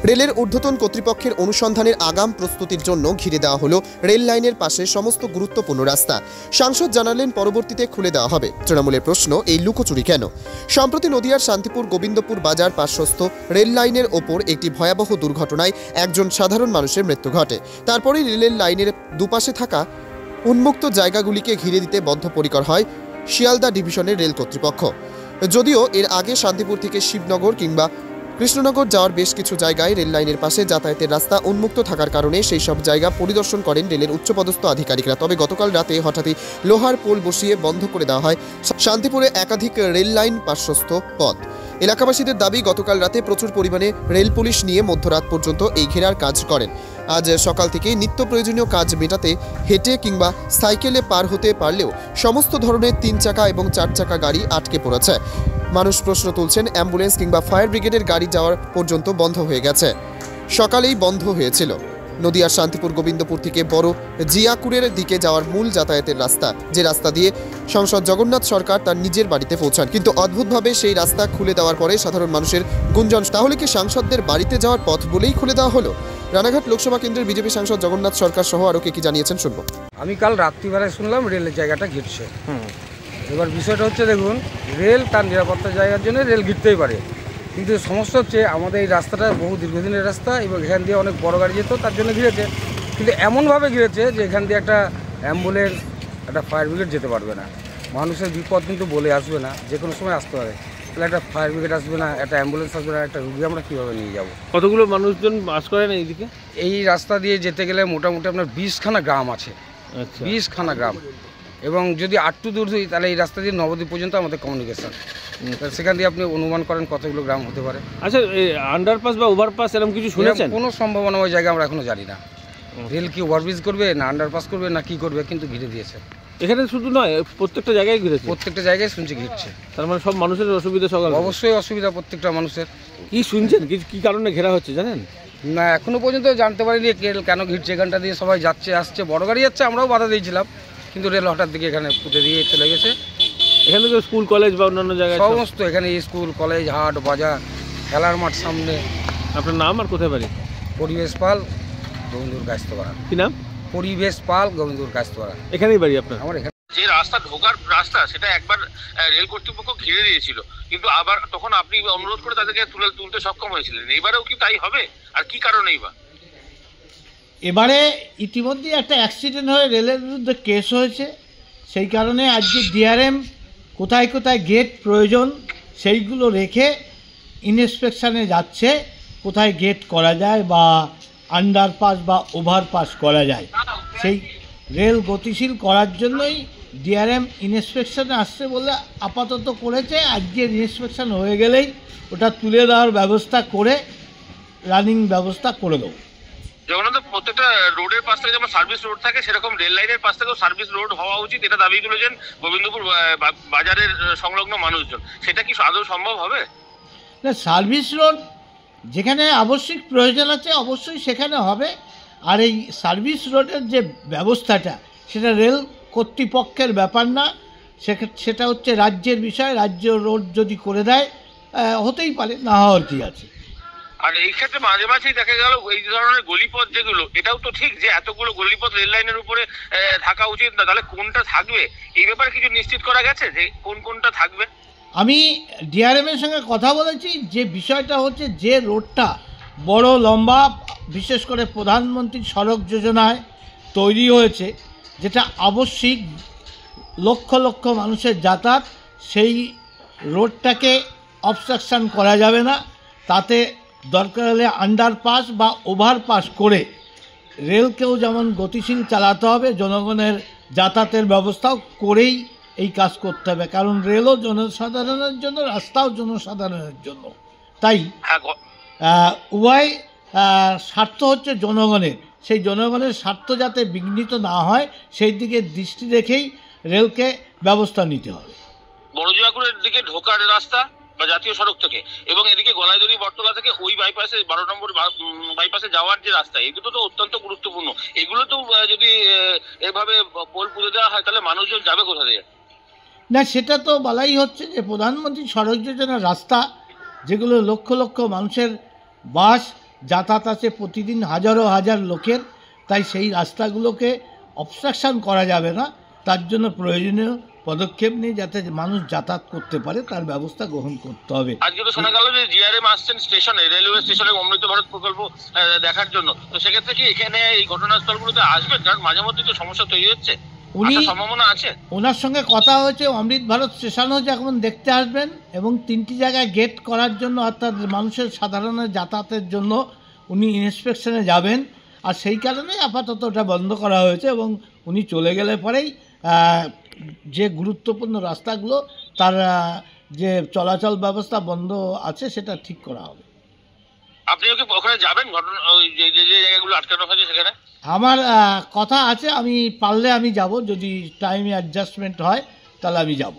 রেলের ঊর্ধ্বতন কর্তৃপক্ষের অনুসন্ধানের আগাম প্রস্তুতির জন্য ঘিরে দেওয়া হলো রেল লাইনের পাশে সমস্ত গুরুত্বপূর্ণ রাস্তা। সাংসদ জানালেন পরবর্তীতে খুলে দেওয়া হবে। তৃণমূলের প্রশ্ন, এই লুকোচুরি কেন? সম্প্রতি নদিয়ার শান্তিপুর গোবিন্দপুর বাজার পার্শ্বস্থ রেল লাইনের ওপর একটি ভয়াবহ দুর্ঘটনায় একজন সাধারণ মানুষের মৃত্যু ঘটে। তারপরেই রেলের লাইনের দুপাশে থাকা উন্মুক্ত জায়গাগুলিকে ঘিরে দিতে বদ্ধপরিকর হয় শিয়ালদা ডিভিশনের রেল কর্তৃপক্ষ। যদিও এর আগে শান্তিপুর থেকে শিবনগর কিংবা কৃষ্ণনগর যাওয়ার বেশ কিছু জায়গায় রেল লাইনের পাশে যাতায়াতের রাস্তা উন্মুক্ত থাকার কারণে সেই সব জায়গা পরিদর্শন করেন রেলের উচ্চপদস্থ আধিকারিকরা। তবে গতকাল রাতে হঠাৎই লোহার পোল বসিয়ে বন্ধ করে দেওয়া হয় শান্তিপুরে একাধিক রেল লাইন পার্শ্বস্থ পথ। এলাকাবাসীদের দাবি, গতকাল রাতে প্রচুর পরিমাণে রেল পুলিশ নিয়ে মধ্যরাত পর্যন্ত এই ঘেরার কাজ করেন। আজ সকাল থেকেই নিত্য প্রয়োজনীয় কাজ মেটাতে হেঁটে কিংবা সাইকেলে পার হতে পারলেও সমস্ত ধরনের 3 চাকা এবং 4 চাকা গাড়ি আটকে পড়েছে। মানুষ প্রশ্ন তুলছেন, অ্যাম্বুলেন্স কিংবা ফায়ার ব্রিগেডের গাড়ি যাওয়ার পর্যন্ত বন্ধ হয়ে গেছে। সকালেই বন্ধ হয়েছিল নদিয়ার শান্তিপুর গোবিন্দপুর থেকে বড় জিয়াকুরের দিকে যাওয়ার মূল যাতায়াতের রাস্তা, যে রাস্তা দিয়ে সাংসদ জগন্নাথ সরকার তার নিজের বাড়িতে পৌঁছান। কিন্তু অদ্ভুতভাবে সেই রাস্তা খুলে দেওয়ার পরে সাধারণ মানুষের গুঞ্জন, তাহলে কি সাংসদদের বাড়িতে যাওয়ার পথ বলেই খুলে দেওয়া হলো? রানাঘাট লোকসভা কেন্দ্রের বিজেপি সাংসদ জগন্নাথ সরকার সহ আরও কি জানিয়েছেন শুনবো। আমি কাল রাত্রিবেলায় শুনলাম রেলের জায়গাটা ঘিরছে। এবার বিষয়টা হচ্ছে, দেখুন, রেল তার নিরাপত্তার জায়গার জন্য রেল ঘিরতেই পারে, কিন্তু সমস্যা হচ্ছে আমাদের এই রাস্তাটা বহু দীর্ঘদিনের রাস্তা এবং এখান দিয়ে অনেক বড় গাড়ি যেত, তার জন্য ঘিরেছে। কিন্তু এমনভাবে ঘিরেছে যে এখান দিয়ে একটা অ্যাম্বুলেন্স, একটা ফায়ার ব্রিগেড যেতে পারবে না। মানুষের বিপদ কিন্তু বলে আসবে না, যে কোনো সময় আসতে পারে। তাহলে একটা ফায়ার ব্রিগেড আসবে না, একটা অ্যাম্বুলেন্স আসবে না, একটা রুগী আমরা কীভাবে নিয়ে যাব? কতগুলো মানুষজন বাস করেন এইদিকে? এই রাস্তা দিয়ে যেতে গেলে মোটামুটি আপনার 20খানা গ্রাম আছে। 20খানা গ্রাম, এবং যদি আটটু দূর হই তাহলে এই রাস্তা দিয়ে নবদ্বীপ পর্যন্ত আমাদের কমিউনিকেশন। সেখান দিয়ে আপনি অনুমান করেন কতগুলো গ্রাম হতে পারে। আচ্ছা, আন্ডারপাস বা ওভারপাস এরকম কিছু শুনেছেন? কোনো সম্ভাবনা ওই জায়গা আমরা এখনো জানি না। রেল কি ওভারব্রিজ করবে না আন্ডারপাস করবে না কি করবে, কিন্তু ঘিরে দিয়েছে। এখানে শুধু নয়, প্রত্যেকটা জায়গায় ঘিরেছে। প্রত্যেকটা জায়গায় শুনছি ঘিরছে। তার মানে সব মানুষের অসুবিধা? সকাল অবশ্যই অসুবিধা প্রত্যেকটা মানুষের। কি শুনছেন, কি কারণে ঘেরা হচ্ছে জানেন? না, এখনো পর্যন্ত জানতে পারিনি কেন ঘিরছে। এখানটা দিয়ে সবাই যাচ্ছে আসছে, বড় গাড়ি যাচ্ছে, আমরাও বাধা দিয়েছিলাম, কিন্তু রেল হঠাৎ দিকে এখানে পুঁতে দিয়ে চলে গেছে। এখানে তো স্কুল কলেজ বা অন্যান্য জায়গায় সমস্ত, এখানে স্কুল কলেজ হাট বাজার খেলার মাঠ সামনে। আপনার নাম আর কোথায় বাড়ি? পরিবেশ পাল, গোবিন্দপুর গাছতোড়া। কি নাম? পরিবেশ পাল, গোবিন্দপুর গাছতোড়া। এখানেই বাড়ি আপনার? আমার এখানে। যে রাস্তা ঢোকার রাস্তা, সেটা একবার রেল কর্তৃপক্ষ ঘিরে দিয়েছিল, কিন্তু আবার তখন আপনি অনুরোধ করে তাদেরকে তুলতে সক্ষম হয়েছিলেন। এবারেও কি তাই হবে? আর কি কারণেই বা? এবারে ইতিমধ্যে একটা অ্যাক্সিডেন্ট হয়ে রেলের বিরুদ্ধে কেস হয়েছে, সেই কারণে আজকে ডিআরএম কোথায় কোথায় গেট প্রয়োজন সেইগুলো রেখে ইনস্পেকশানে যাচ্ছে, কোথায় গেট করা যায় বা আন্ডারপাস বা ওভারপাস করা যায়। সেই রেল গতিশীল করার জন্যই ডিআরএম ইনস্পেকশানে আসছে বলে আপাতত করেছে। আজকের ইনস্পেকশান হয়ে গেলেই ওটা তুলে দেওয়ার ব্যবস্থা করে রানিং ব্যবস্থা করে দেবো। জগন্নাথ, প্রত্যেকটা রোডের পাশ থেকে যেমন সার্ভিস রোড থাকে, সেরকম রেল লাইনের পাশ থেকেও সার্ভিস রোড হওয়া উচিত, এটা দাবি করেছেন গোবিন্দপুর বাজারের সংলগ্ন মানুষজন। সেটা কি আদৌ সম্ভব হবে? না, সার্ভিস রোড যেখানে আবশ্যিক প্রয়োজন আছে অবশ্যই সেখানে হবে। আর এই সার্ভিস রোডের যে ব্যবস্থাটা, সেটা রেল কর্তৃপক্ষের ব্যাপার না, সেটা হচ্ছে রাজ্যের বিষয়। রাজ্য রোড যদি করে দেয় হতেই পারে, না হওয়ার কি আছে। আর এই ক্ষেত্রে মাঝে মাঝেই দেখা গেল এই ধরনের গলিপথ যেগুলো, এটাও তো ঠিক যে এতগুলো গলিপথ রেল লাইনের উপরে থাকা উচিত না, তাহলে কোনটা থাকবে এই ব্যাপারে কিছু নিশ্চিত করা গেছে যে কোনটা থাকবে? আমি ডিআরএমের সঙ্গে কথা বলেছি, যে বিষয়টা হচ্ছে যে রোডটা বড় লম্বা, বিশেষ করে প্রধানমন্ত্রী সড়ক যোজনায় তৈরি হয়েছে, যেটা আবশ্যিক লক্ষ লক্ষ মানুষের যাতায়াত, সেই রোডটাকে অবস্ট্রাকশন করা যাবে না। তাতে দরকার হলে আন্ডারপাস বা ওভারপাস করে রেলকেও যেমন গতিশীল চালাতে হবে, জনগণের যাতায়াতের ব্যবস্থাও করেই এই কাজ করতে হবে। কারণ রেলও জনসাধারণের জন্য, রাস্তাও জনসাধারণের জন্য। তাই উভয় স্বার্থ হচ্ছে জনগণের, সেই জনগণের স্বার্থ যাতে বিঘ্নিত না হয় সেই দিকে দৃষ্টি রেখেই রেলকে ব্যবস্থা নিতে হবে। বড় জিয়াকুরের দিকে ঢোকার রাস্তা বা জাতীয় সড়ক থেকে, এবং এদিকে গলাইদড়ি বটতলা থেকে ওই বাইপাসে 12 নম্বর বাইপাসে যাওয়ার যে রাস্তা, এগুলো তো অত্যন্ত গুরুত্বপূর্ণ। এগুলো তো যদি এভাবে পোল পুঁতে দেওয়া হয় তাহলে মানুষজন যাবে কোথা দিয়ে? না, সেটা তো বলাই হচ্ছে যে প্রধানমন্ত্রী সড়ক যোজনার রাস্তা, যেগুলো লক্ষ লক্ষ মানুষের বাস যাতায়াত আছে প্রতিদিন হাজারো হাজার লোকের, তাই সেই রাস্তাগুলোকে অবস্ট্রাকশন করা যাবে না। তার জন্য প্রয়োজনীয় পদক্ষেপ নিয়ে যাতে মানুষ যাতায়াত করতে পারে তার ব্যবস্থা গ্রহণ করতে হবে। আজকে তো শোনা গেল যে জিআরএম আসছেন স্টেশনে, রেলওয়ে স্টেশনে অমৃত ভারত প্রকল্প দেখার জন্য। তো সেক্ষেত্রে কি এখানে এই ঘটনাস্থলগুলোতে আসবেন? কারণ মাঝে মধ্যে তো সমস্যা তৈরি হচ্ছে, সম্ভাবনা আছে। ওনার সঙ্গে কথা হয়েছে, অমৃত ভারত স্টেশনও যখন দেখতে আসবেন এবং 3টি জায়গায় গেট করার জন্য অর্থাৎ মানুষের সাধারণ যাতায়াতের জন্য উনি ইন্সপেকশনে যাবেন। আর সেই কারণেই আপাতত ওটা বন্ধ করা হয়েছে এবং উনি চলে গেলে পরেই যে গুরুত্বপূর্ণ রাস্তাগুলো তার যে চলাচল ব্যবস্থা বন্ধ আছে সেটা ঠিক করা হবে। আপনি ওখানে যাবেন? ঘটনা যে জায়গাগুলো আটকানো হয়েছে সেখানে আমার কথা আছে, আমি পারলে আমি যাব, যদি টাইম অ্যাডজাস্টমেন্ট হয় তাহলে আমি যাব।